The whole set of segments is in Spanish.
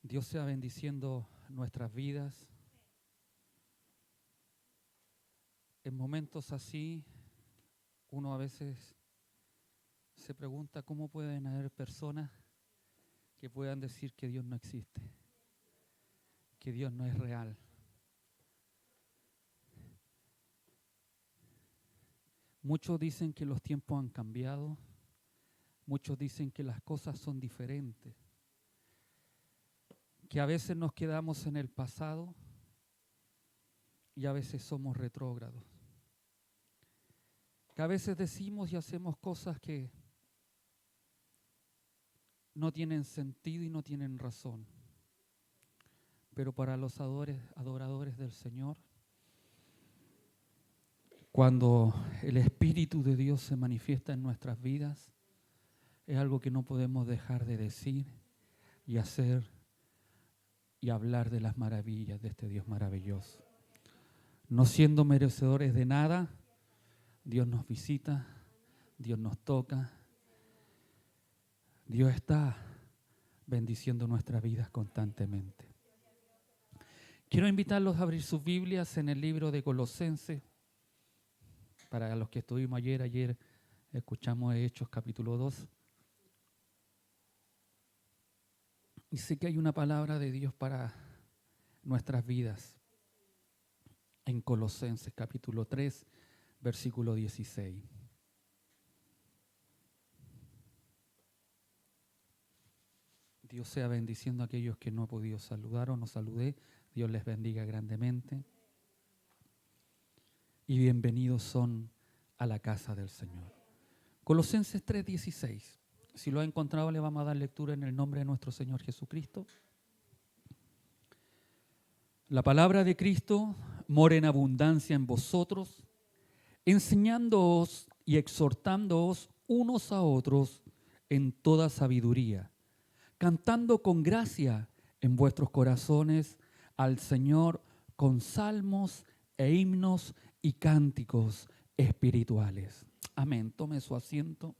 Dios sea bendiciendo nuestras vidas. En momentos así, uno a veces se pregunta cómo pueden haber personas que puedan decir que Dios no existe, que Dios no es real. Muchos dicen que los tiempos han cambiado, muchos dicen que las cosas son diferentes, que a veces nos quedamos en el pasado y a veces somos retrógrados, que a veces decimos y hacemos cosas que no tienen sentido y no tienen razón. Pero para los adoradores del Señor, cuando el Espíritu de Dios se manifiesta en nuestras vidas, es algo que no podemos dejar de decir y hacer y hablar de las maravillas de este Dios maravilloso. No siendo merecedores de nada, Dios nos visita, Dios nos toca, Dios está bendiciendo nuestras vidas constantemente. Quiero invitarlos a abrir sus Biblias en el libro de Colosenses. Para los que estuvimos ayer escuchamos Hechos capítulo 2. Y sé que hay una palabra de Dios para nuestras vidas. En Colosenses capítulo 3, versículo 16. Dios sea bendiciendo a aquellos que no he podido saludar o no saludé. Dios les bendiga grandemente. Y bienvenidos son a la casa del Señor. Colosenses 3:16. Si lo ha encontrado, le vamos a dar lectura en el nombre de nuestro Señor Jesucristo. La palabra de Cristo mora en abundancia en vosotros, enseñándoos y exhortándoos unos a otros en toda sabiduría, cantando con gracia en vuestros corazones al Señor con salmos e himnos y cánticos espirituales. Amén. Tome su asiento.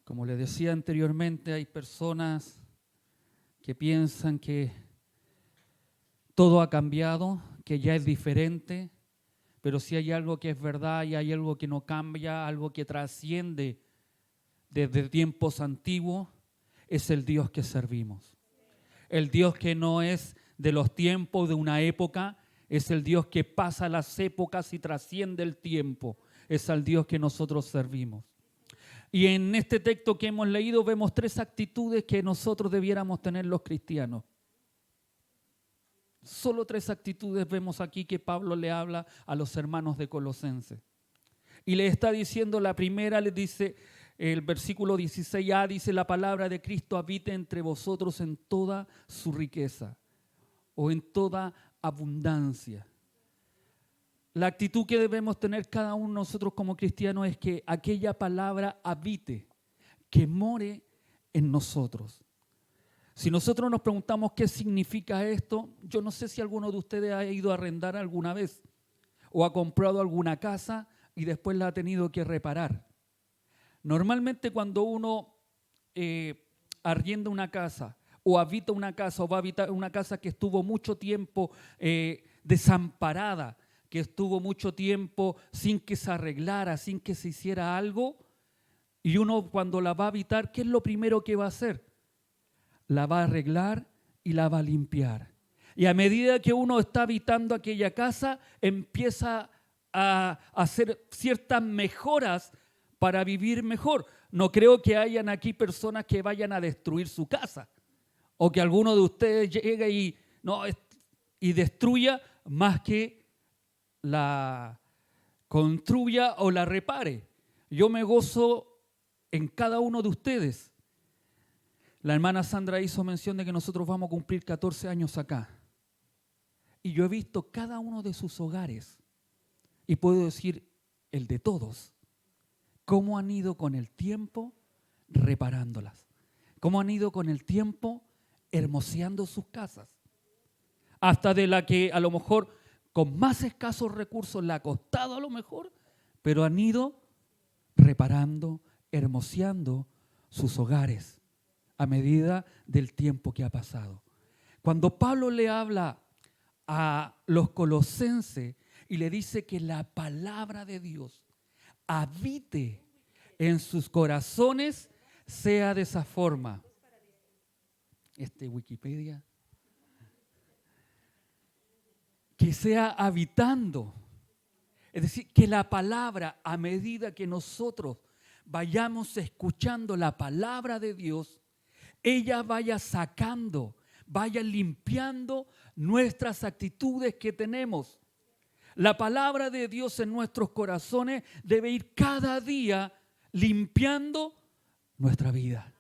Como le decía anteriormente, hay personas que piensan que todo ha cambiado, que ya es diferente, pero si hay algo que es verdad y hay algo que no cambia, algo que trasciende desde tiempos antiguos, es el Dios que servimos. El Dios que no es de los tiempos de una época, es el Dios que pasa las épocas y trasciende el tiempo. Es al Dios que nosotros servimos. Y en este texto que hemos leído vemos 3 actitudes que nosotros debiéramos tener los cristianos. Solo 3 actitudes vemos aquí que Pablo le habla a los hermanos de Colosenses. Y le está diciendo, la primera le dice, el versículo 16a dice, la palabra de Cristo habite entre vosotros en toda su riqueza o en toda abundancia. La actitud que debemos tener cada uno de nosotros como cristianos es que aquella palabra habite, que more en nosotros. Si nosotros nos preguntamos qué significa esto, yo no sé si alguno de ustedes ha ido a arrendar alguna vez o ha comprado alguna casa y después la ha tenido que reparar. Normalmente cuando uno arrienda una casa o habita una casa o va a habitar una casa que estuvo mucho tiempo desamparada, que estuvo mucho tiempo sin que se arreglara, sin que se hiciera algo, y uno cuando la va a habitar, ¿qué es lo primero que va a hacer? La va a arreglar y la va a limpiar. Y a medida que uno está habitando aquella casa, empieza a hacer ciertas mejoras para vivir mejor. No creo que hayan aquí personas que vayan a destruir su casa o que alguno de ustedes llegue y destruya más que la construya o la repare. Yo me gozo en cada uno de ustedes. La hermana Sandra hizo mención de que nosotros vamos a cumplir 14 años acá. Y yo he visto cada uno de sus hogares, y puedo decir el de todos, cómo han ido con el tiempo reparándolas, cómo han ido con el tiempo hermoseando sus casas. Hasta de la que a lo mejor con más escasos recursos le ha costado a lo mejor, pero han ido reparando, hermoseando sus hogares. a medida del tiempo que ha pasado. Cuando Pablo le habla a los colosenses y le dice que la palabra de Dios habite en sus corazones, sea de esa forma. Wikipedia. Que sea habitando. Es decir, que la palabra, a medida que nosotros vayamos escuchando la palabra de Dios, ella vaya sacando, vaya limpiando nuestras actitudes que tenemos. La palabra de Dios en nuestros corazones debe ir cada día limpiando nuestra vida.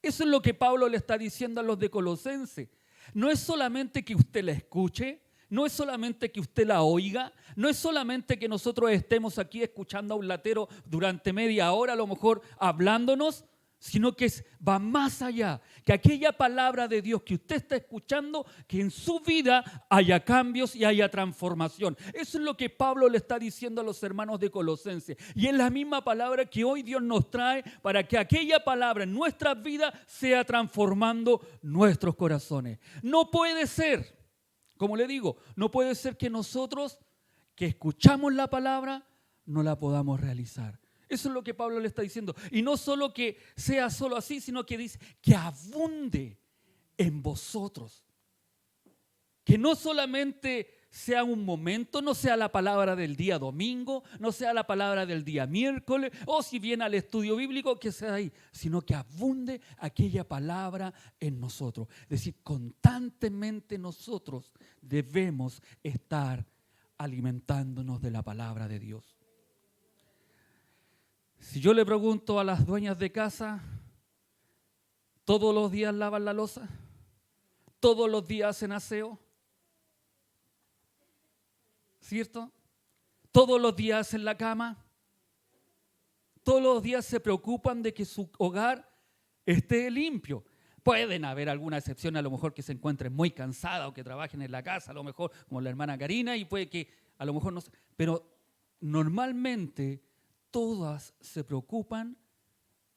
Eso es lo que Pablo le está diciendo a los de Colosenses. No es solamente que usted la escuche, no es solamente que usted la oiga, no es solamente que nosotros estemos aquí escuchando a un latero durante media hora, a lo mejor hablándonos, sino que va más allá, que aquella palabra de Dios que usted está escuchando, que en su vida haya cambios y haya transformación. Eso es lo que Pablo le está diciendo a los hermanos de Colosenses. Y es la misma palabra que hoy Dios nos trae para que aquella palabra en nuestras vidas sea transformando nuestros corazones. No puede ser, como le digo, no puede ser que nosotros que escuchamos la palabra no la podamos realizar. Eso es lo que Pablo le está diciendo. Y no solo que sea solo así, sino que dice que abunde en vosotros. Que no solamente sea un momento, no sea la palabra del día domingo, no sea la palabra del día miércoles, o si viene al estudio bíblico, que sea ahí, sino que abunde aquella palabra en nosotros. Es decir, constantemente nosotros debemos estar alimentándonos de la palabra de Dios. Si yo le pregunto a las dueñas de casa, ¿todos los días lavan la loza? ¿Todos los días hacen aseo? ¿Cierto? ¿Todos los días hacen la cama? ¿Todos los días se preocupan de que su hogar esté limpio? Pueden haber alguna excepción, a lo mejor que se encuentren muy cansadas o que trabajen en la casa, a lo mejor como la hermana Karina, y puede que a lo mejor no, pero normalmente todas se preocupan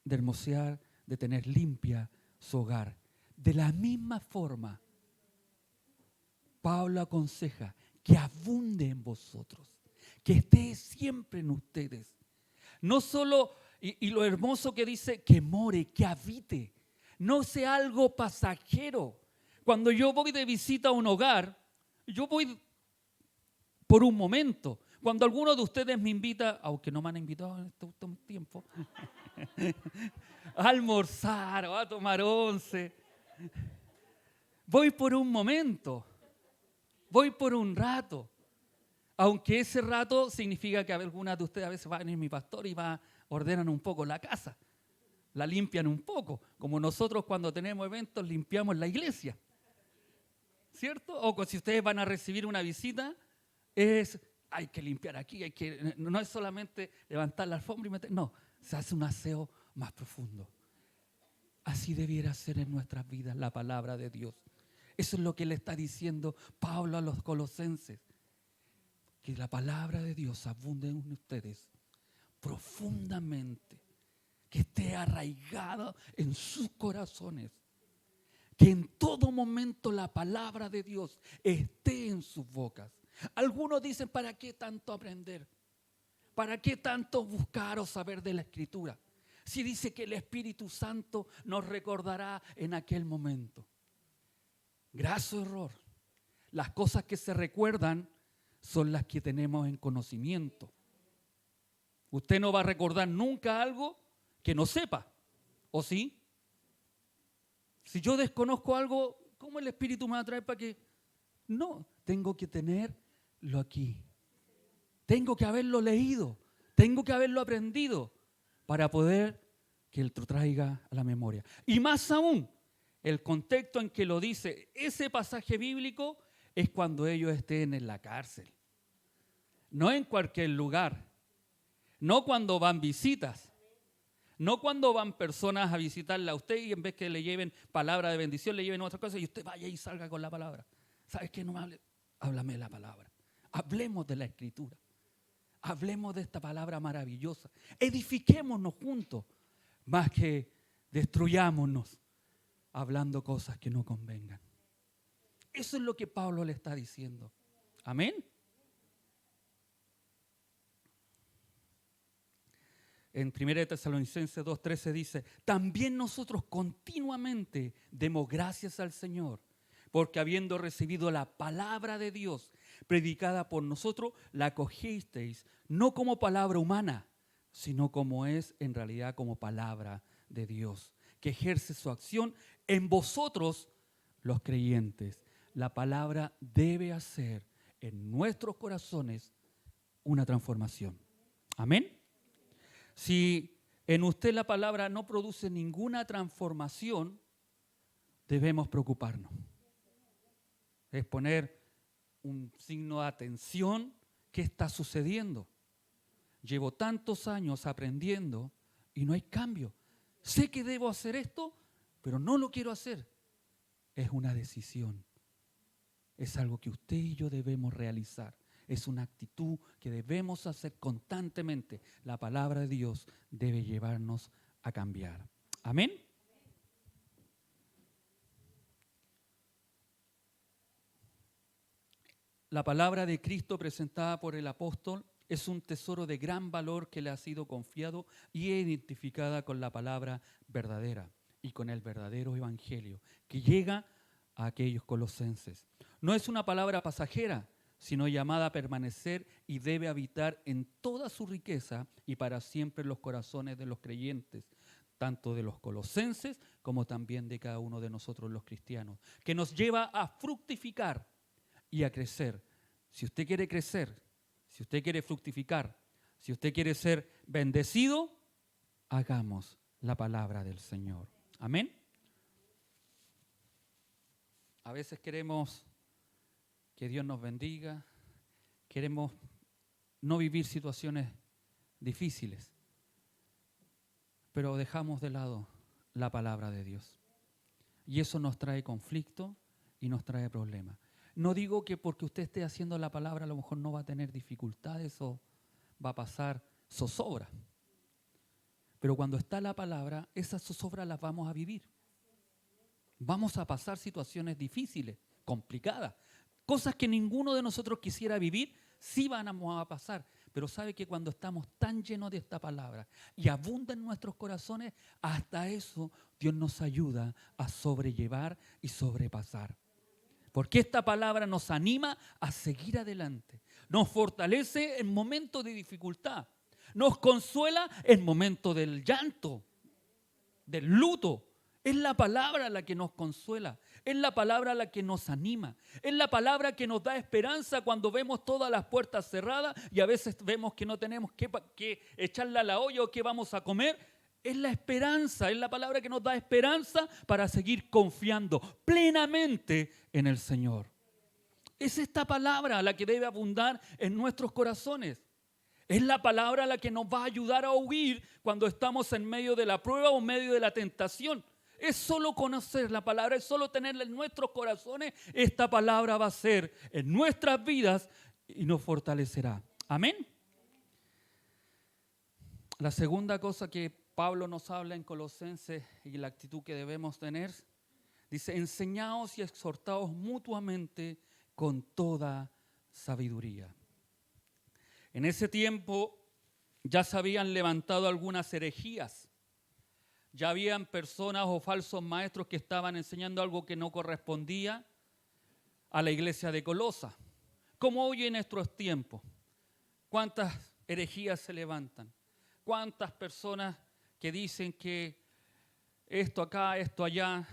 de hermosear, de tener limpia su hogar. De la misma forma, Pablo aconseja que abunde en vosotros, que esté siempre en ustedes. No solo, y lo hermoso que dice, que more, que habite, no sea algo pasajero. Cuando yo voy de visita a un hogar, yo voy por un momento. Cuando alguno de ustedes me invita, aunque no me han invitado en este último tiempo, a almorzar o a tomar once, voy por un momento, voy por un rato. Aunque ese rato significa que algunas de ustedes a veces van a venir mi pastor y ordenan un poco la casa, la limpian un poco, como nosotros cuando tenemos eventos limpiamos la iglesia, ¿cierto? O si ustedes van a recibir una visita, hay que limpiar aquí, no es solamente levantar la alfombra y meter, no, se hace un aseo más profundo. Así debiera ser en nuestras vidas la palabra de Dios. Eso es lo que le está diciendo Pablo a los colosenses. Que la palabra de Dios abunde en ustedes profundamente, que esté arraigada en sus corazones, que en todo momento la palabra de Dios esté en sus bocas. Algunos dicen, ¿para qué tanto aprender? ¿Para qué tanto buscar o saber de la Escritura? Si dice que el Espíritu Santo nos recordará en aquel momento. Graso error. Las cosas que se recuerdan son las que tenemos en conocimiento. Usted no va a recordar nunca algo que no sepa, ¿o sí? Si yo desconozco algo, ¿cómo el Espíritu me va a traer para que? No, tengo que tenerlo aquí. Tengo que haberlo leído, tengo que haberlo aprendido para poder que Él lo traiga a la memoria. Y más aún, el contexto en que lo dice ese pasaje bíblico es cuando ellos estén en la cárcel. No en cualquier lugar, no cuando van visitas, no cuando van personas a visitarla a usted y en vez que le lleven palabra de bendición, le lleven otra cosa y usted vaya y salga con la palabra. ¿Sabes qué? No me hable, háblame la palabra. Hablemos de la Escritura. Hablemos de esta palabra maravillosa. Edifiquémonos juntos, más que destruyámonos hablando cosas que no convengan. Eso es lo que Pablo le está diciendo. Amén. En 1 Tesalonicenses 2:13 dice, también nosotros continuamente demos gracias al Señor, porque habiendo recibido la palabra de Dios predicada por nosotros, la acogisteis no como palabra humana, sino como es en realidad como palabra de Dios, que ejerce su acción en vosotros los creyentes. La palabra debe hacer en nuestros corazones una transformación. Amén. Si en usted la palabra no produce ninguna transformación, debemos preocuparnos. Es poner un signo de atención. ¿Qué está sucediendo? Llevo tantos años aprendiendo y no hay cambio. Sé que debo hacer esto, pero no lo quiero hacer. Es una decisión. Es algo que usted y yo debemos realizar. Es una actitud que debemos hacer constantemente. La palabra de Dios debe llevarnos a cambiar. Amén. La palabra de Cristo presentada por el apóstol es un tesoro de gran valor que le ha sido confiado y identificada con la palabra verdadera y con el verdadero evangelio que llega a aquellos colosenses. No es una palabra pasajera, sino llamada a permanecer y debe habitar en toda su riqueza y para siempre en los corazones de los creyentes, tanto de los colosenses como también de cada uno de nosotros los cristianos, que nos lleva a fructificar y a crecer. Si usted quiere crecer, si usted quiere fructificar, si usted quiere ser bendecido, hagamos la palabra del Señor. Amén. A veces queremos que Dios nos bendiga, queremos no vivir situaciones difíciles, pero dejamos de lado la palabra de Dios. Y eso nos trae conflicto y nos trae problemas. No digo que porque usted esté haciendo la palabra a lo mejor no va a tener dificultades o va a pasar zozobra. Pero cuando está la palabra, esas zozobras las vamos a vivir. Vamos a pasar situaciones difíciles, complicadas. Cosas que ninguno de nosotros quisiera vivir, sí vamos a pasar. Pero sabe que cuando estamos tan llenos de esta palabra y abunda en nuestros corazones, hasta eso Dios nos ayuda a sobrellevar y sobrepasar. Porque esta palabra nos anima a seguir adelante. Nos fortalece en momentos de dificultad. Nos consuela en momentos del llanto, del luto. Es la palabra la que nos consuela, es la palabra la que nos anima, es la palabra que nos da esperanza cuando vemos todas las puertas cerradas y a veces vemos que no tenemos que echarle a la olla o qué vamos a comer. Es la esperanza, es la palabra que nos da esperanza para seguir confiando plenamente en el Señor. Es esta palabra la que debe abundar en nuestros corazones. Es la palabra la que nos va a ayudar a huir cuando estamos en medio de la prueba o en medio de la tentación. Es solo conocer la palabra, es solo tenerla en nuestros corazones. Esta palabra va a ser en nuestras vidas y nos fortalecerá. Amén. La segunda cosa que Pablo nos habla en Colosenses y la actitud que debemos tener, dice, enseñaos y exhortaos mutuamente con toda sabiduría. En ese tiempo ya se habían levantado algunas herejías. Ya habían personas o falsos maestros que estaban enseñando algo que no correspondía a la iglesia de Colosa. Como hoy en nuestros tiempos, ¿cuántas herejías se levantan? ¿Cuántas personas que dicen que esto acá, esto allá,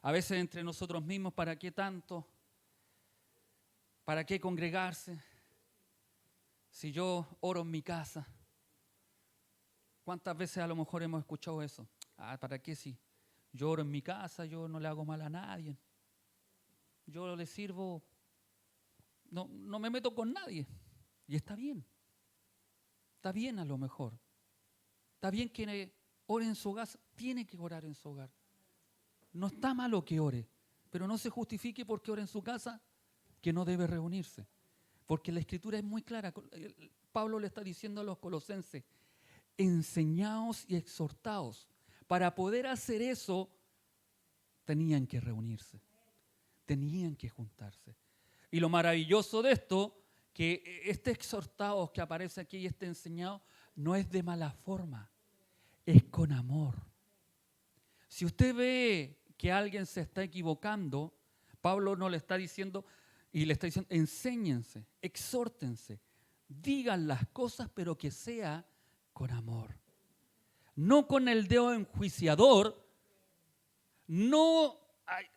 a veces entre nosotros mismos, ¿para qué tanto? ¿Para qué congregarse? Si yo oro en mi casa. ¿Cuántas veces a lo mejor hemos escuchado eso? ¿Para qué si yo oro en mi casa, yo no le hago mal a nadie? Yo le sirvo, no me meto con nadie. Y está bien a lo mejor. Está bien que ore en su hogar, tiene que orar en su hogar. No está malo que ore, pero no se justifique porque ore en su casa que no debe reunirse. Porque la Escritura es muy clara. Pablo le está diciendo a los colosenses, enseñaos y exhortaos. Para poder hacer eso, tenían que reunirse, tenían que juntarse. Y lo maravilloso de esto, que este exhortado que aparece aquí y este enseñado, no es de mala forma, es con amor. Si usted ve que alguien se está equivocando, Pablo no le está diciendo, y le está diciendo, enséñense, exhórtense, digan las cosas, pero que sea con amor. No con el dedo enjuiciador, no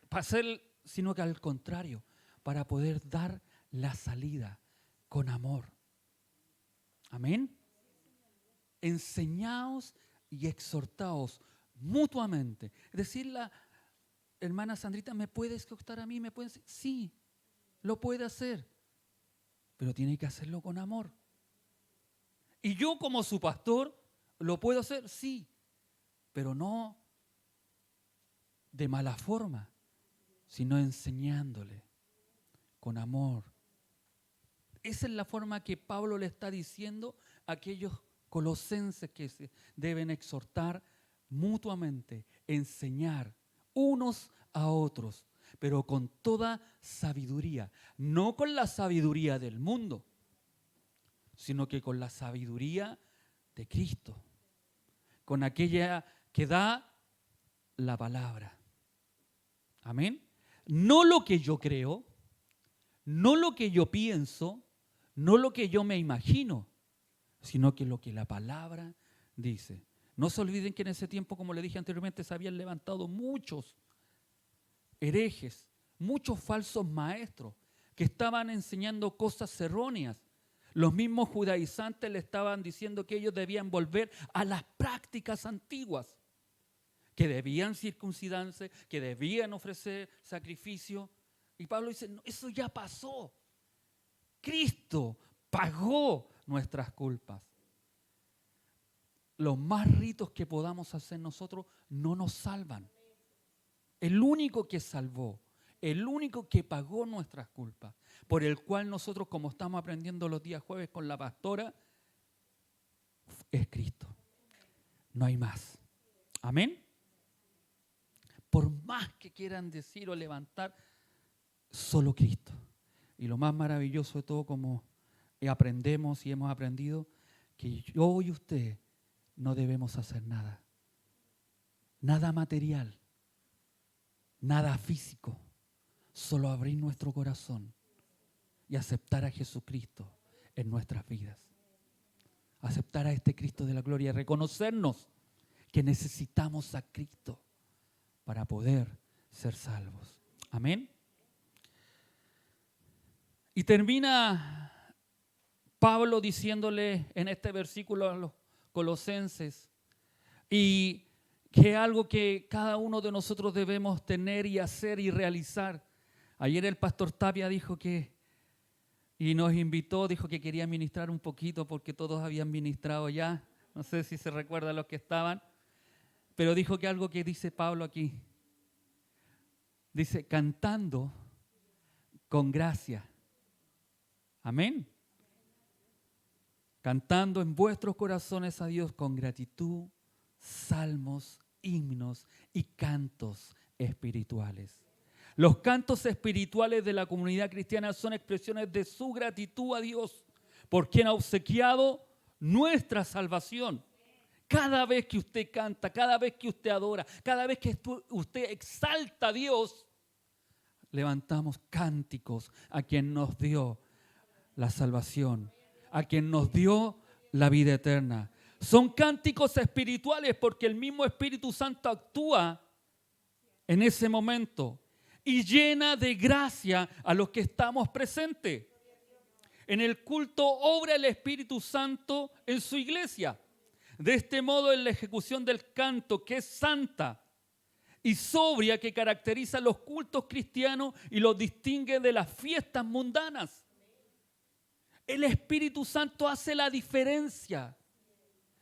para hacer, sino que al contrario, para poder dar la salida con amor. Amén. Enseñaos y exhortaos mutuamente. Es decir, la hermana Sandrita, ¿me puede exhortar a mí? ¿Me puede decir? Sí, lo puede hacer, pero tiene que hacerlo con amor. Y yo como su pastor, ¿lo puedo hacer? Sí, pero no de mala forma, sino enseñándole con amor. Esa es la forma que Pablo le está diciendo a aquellos colosenses que se deben exhortar mutuamente, enseñar unos a otros, pero con toda sabiduría, no con la sabiduría del mundo, sino que con la sabiduría de Cristo, con aquella que da la palabra. Amén. No lo que yo creo, no lo que yo pienso, no lo que yo me imagino, sino que lo que la palabra dice. No se olviden que en ese tiempo, como le dije anteriormente, se habían levantado muchos herejes, muchos falsos maestros que estaban enseñando cosas erróneas. Los mismos judaizantes le estaban diciendo que ellos debían volver a las prácticas antiguas, que debían circuncidarse, que debían ofrecer sacrificio. Y Pablo dice, no, eso ya pasó. Cristo pagó nuestras culpas. Los más ritos que podamos hacer nosotros no nos salvan. El único que salvó, el único que pagó nuestras culpas, por el cual nosotros, como estamos aprendiendo los días jueves con la pastora, es Cristo. No hay más. Amén. Por más que quieran decir o levantar, solo Cristo. Y lo más maravilloso de todo, como aprendemos y hemos aprendido, que yo y usted no debemos hacer nada. Nada material, nada físico. Solo abrir nuestro corazón y aceptar a Jesucristo en nuestras vidas. Aceptar a este Cristo de la gloria, reconocernos que necesitamos a Cristo para poder ser salvos. Amén. Y termina Pablo diciéndole en este versículo a los colosenses, y que es algo que cada uno de nosotros debemos tener y hacer y realizar. Ayer el pastor Tapia dijo y nos invitó, dijo que quería ministrar un poquito porque todos habían ministrado ya. No sé si se recuerdan los que estaban, pero dijo que algo que dice Pablo aquí. Dice, cantando con gracia. Amén. Cantando en vuestros corazones a Dios con gratitud, salmos, himnos y cantos espirituales. Los cantos espirituales de la comunidad cristiana son expresiones de su gratitud a Dios por quien ha obsequiado nuestra salvación. Cada vez que usted canta, cada vez que usted adora, cada vez que usted exalta a Dios, levantamos cánticos a quien nos dio la salvación, a quien nos dio la vida eterna. Son cánticos espirituales porque el mismo Espíritu Santo actúa en ese momento y llena de gracia a los que estamos presentes. En el culto obra el Espíritu Santo en su iglesia. De este modo, en la ejecución del canto, que es santa y sobria, que caracteriza los cultos cristianos y los distingue de las fiestas mundanas. El Espíritu Santo hace la diferencia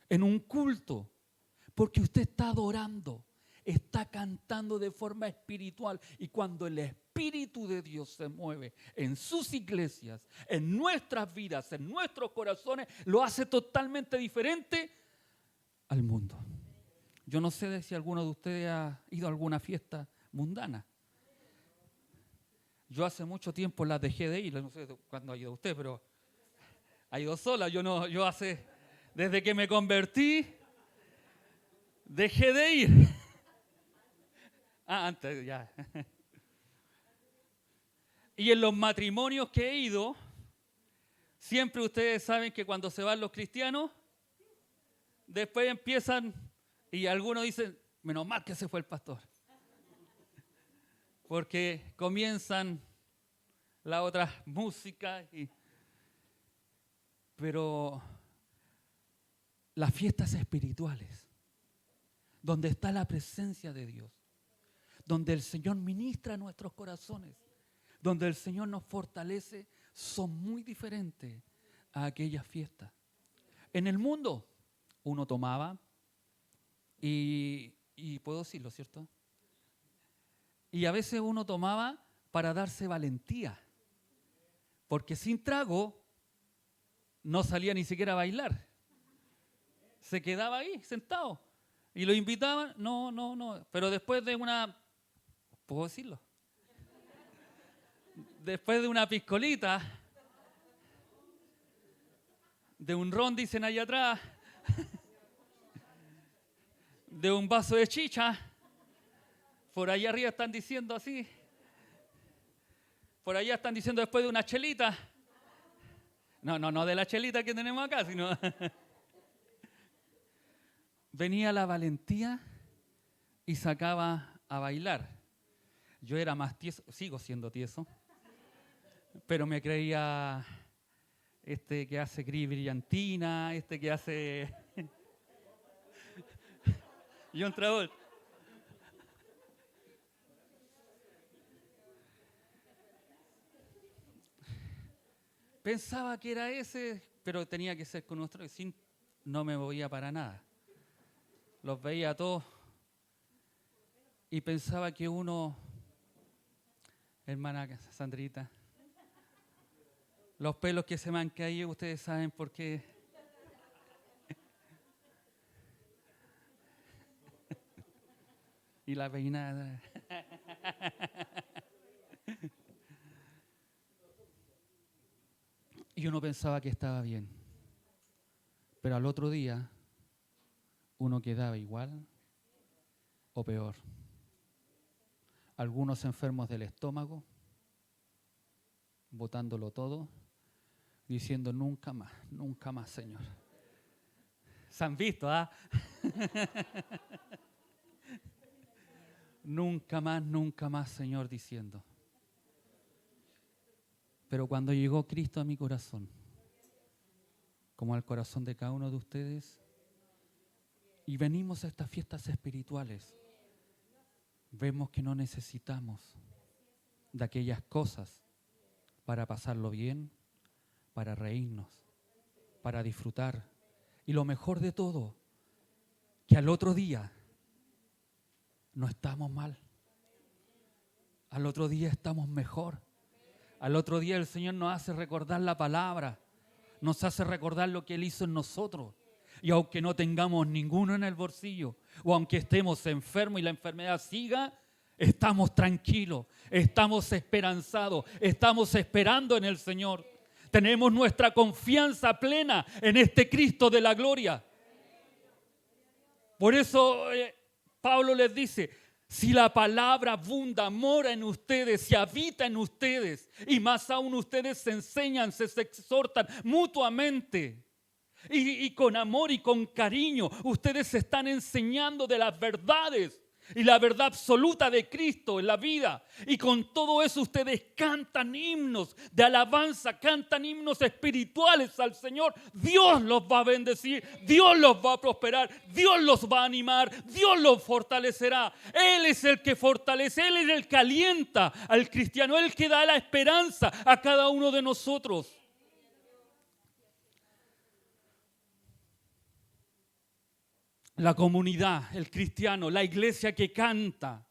en un culto, porque usted está adorando, está cantando de forma espiritual, y cuando el Espíritu de Dios se mueve en sus iglesias, en nuestras vidas, en nuestros corazones, lo hace totalmente diferente al mundo. Yo no sé si alguno de ustedes ha ido a alguna fiesta mundanas. Yo hace mucho tiempo las dejé de ir, no sé cuándo ha ido usted, pero ha ido sola. Desde que me convertí, dejé de ir. Antes ya. Y en los matrimonios que he ido, siempre ustedes saben que cuando se van los cristianos, después empiezan, y algunos dicen, menos mal que se fue el pastor. Porque comienzan la otra música. Pero las fiestas espirituales, donde está la presencia de Dios, donde el Señor ministra nuestros corazones, donde el Señor nos fortalece, son muy diferentes a aquellas fiestas. En el mundo, uno tomaba, y puedo decirlo, ¿cierto? Y a veces uno tomaba para darse valentía, porque sin trago no salía ni siquiera a bailar. Se quedaba ahí, sentado. Y lo invitaban, no. Pero después de ¿puedo decirlo? Después de una piscolita, de un ron, dicen allá atrás, de un vaso de chicha, por allá arriba están diciendo así, por allá están diciendo después de una chelita, no de la chelita que tenemos acá, sino venía la valentía y sacaba a bailar. Yo era más tieso, sigo siendo tieso, pero me creía que hace gris brillantina, que hace John Travolta. Pensaba que era ese, pero tenía que ser con nuestro, no me movía para nada. Los veía a todos y pensaba que uno, hermana Sandrita, los pelos que se me han caído, ustedes saben por qué. Y la peinada. Y uno pensaba que estaba bien. Pero al otro día, uno quedaba igual o peor. Algunos enfermos del estómago, botándolo todo, diciendo nunca más, Señor. ¿Se han visto, Nunca más, Señor, diciendo. Pero cuando llegó Cristo a mi corazón, como al corazón de cada uno de ustedes, y venimos a estas fiestas espirituales, vemos que no necesitamos de aquellas cosas para pasarlo bien, para reírnos, para disfrutar. Y lo mejor de todo, que al otro día no estamos mal. Al otro día estamos mejor. Al otro día el Señor nos hace recordar la palabra, nos hace recordar lo que Él hizo en nosotros. Y aunque no tengamos ninguno en el bolsillo, o aunque estemos enfermos y la enfermedad siga, estamos tranquilos, estamos esperanzados, estamos esperando en el Señor. Tenemos nuestra confianza plena en este Cristo de la gloria. Por eso Pablo les dice, si la palabra abunda, mora en ustedes, se habita en ustedes, y más aún ustedes se enseñan, se exhortan mutuamente, y con amor y con cariño, ustedes se están enseñando de las verdades y la verdad absoluta de Cristo en la vida. Y con todo eso ustedes cantan himnos de alabanza, cantan himnos espirituales al Señor. Dios los va a bendecir, Dios los va a prosperar, Dios los va a animar, Dios los fortalecerá. Él es el que fortalece, Él es el que alienta al cristiano, Él que da la esperanza a cada uno de nosotros. La comunidad, el cristiano, la iglesia que canta,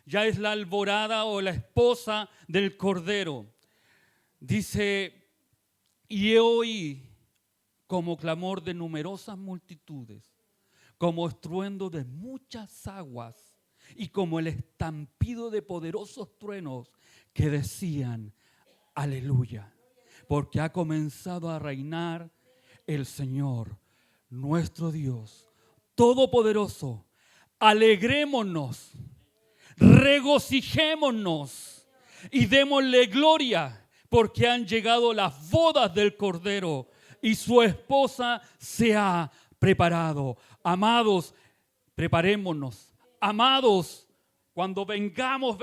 ya es la alborada o la esposa del Cordero. Dice, y oí como clamor de numerosas multitudes, como estruendo de muchas aguas, y como el estampido de poderosos truenos que decían, aleluya, porque ha comenzado a reinar el Señor, nuestro Dios Todopoderoso. Alegrémonos, regocijémonos y démosle gloria, porque han llegado las bodas del Cordero y su esposa se ha preparado. Amados, preparémonos. Amados, cuando vengamos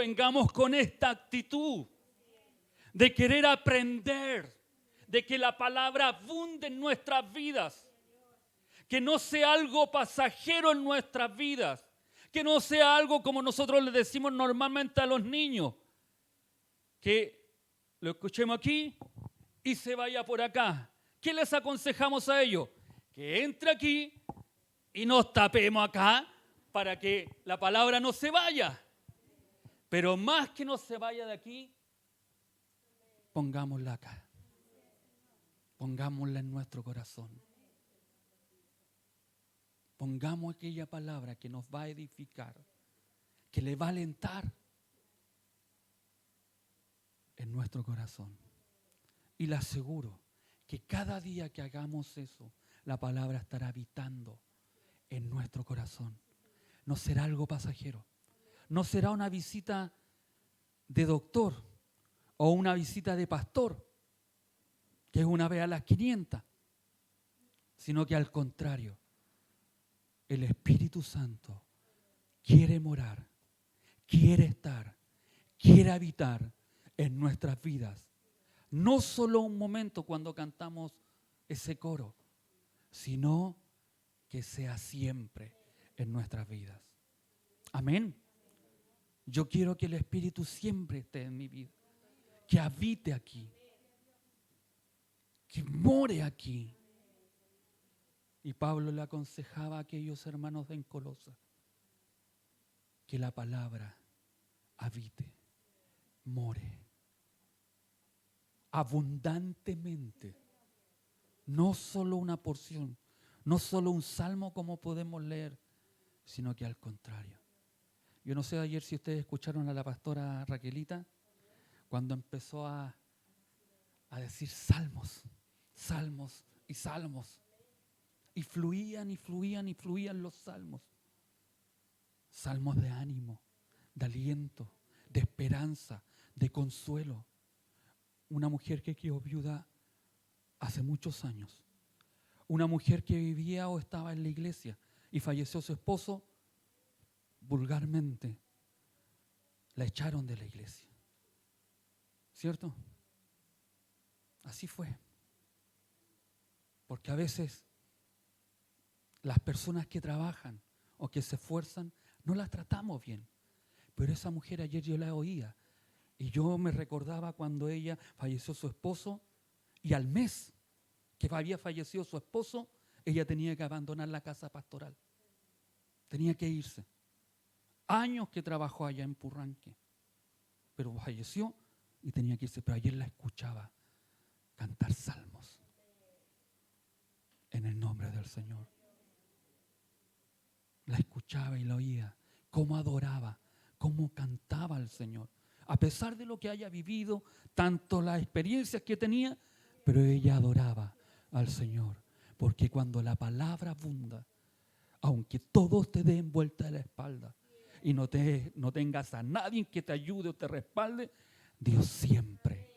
con esta actitud de querer aprender, de que la palabra abunde en nuestras vidas, que no sea algo pasajero en nuestras vidas, que no sea algo como nosotros le decimos normalmente a los niños, que lo escuchemos aquí y se vaya por acá. ¿Qué les aconsejamos a ellos? Que entre aquí y nos tapemos acá para que la palabra no se vaya. Pero más que no se vaya de aquí, pongámosla acá. Pongámosla en nuestro corazón. Pongamos aquella palabra que nos va a edificar, que le va a alentar en nuestro corazón. Y le aseguro que cada día que hagamos eso, la palabra estará habitando en nuestro corazón. No será algo pasajero. No será una visita de doctor o una visita de pastor, que es una vez a las 500, sino que al contrario, el Espíritu Santo quiere morar, quiere estar, quiere habitar en nuestras vidas. No solo un momento cuando cantamos ese coro, sino que sea siempre en nuestras vidas. Amén. Yo quiero que el Espíritu siempre esté en mi vida, que habite aquí, que more aquí. Y Pablo le aconsejaba a aquellos hermanos en Colosas que la palabra habite, more, abundantemente. No solo una porción, no solo un salmo como podemos leer, sino que al contrario. Yo no sé ayer si ustedes escucharon a la pastora Raquelita cuando empezó a decir salmos, salmos y salmos. Y fluían y fluían y fluían los salmos. Salmos de ánimo, de aliento, de esperanza, de consuelo. Una mujer que quedó viuda hace muchos años. Una mujer que vivía o estaba en la iglesia y falleció su esposo, vulgarmente la echaron de la iglesia. ¿Cierto? Así fue. Porque a veces las personas que trabajan o que se esfuerzan, no las tratamos bien. Pero esa mujer ayer yo la oía y yo me recordaba cuando ella falleció su esposo y al mes que había fallecido su esposo, ella tenía que abandonar la casa pastoral. Tenía que irse. Años que trabajó allá en Purranque, pero falleció y tenía que irse. Pero ayer la escuchaba cantar salmos en el nombre del Señor. La escuchaba y la oía, cómo adoraba, cómo cantaba al Señor. A pesar de lo que haya vivido, tanto las experiencias que tenía, pero ella adoraba al Señor. Porque cuando la palabra abunda, aunque todos te den vuelta a la espalda y no tengas a nadie que te ayude o te respalde, Dios siempre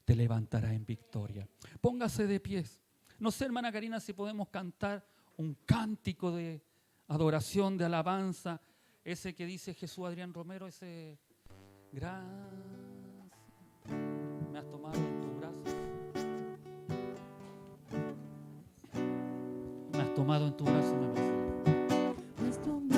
te levantará en victoria. Póngase de pies. No sé, hermana Karina, si podemos cantar un cántico de adoración, de alabanza, ese que dice Jesús Adrián Romero, ese gracias. Me has tomado en tu brazo. Me has tomado en tu brazo, me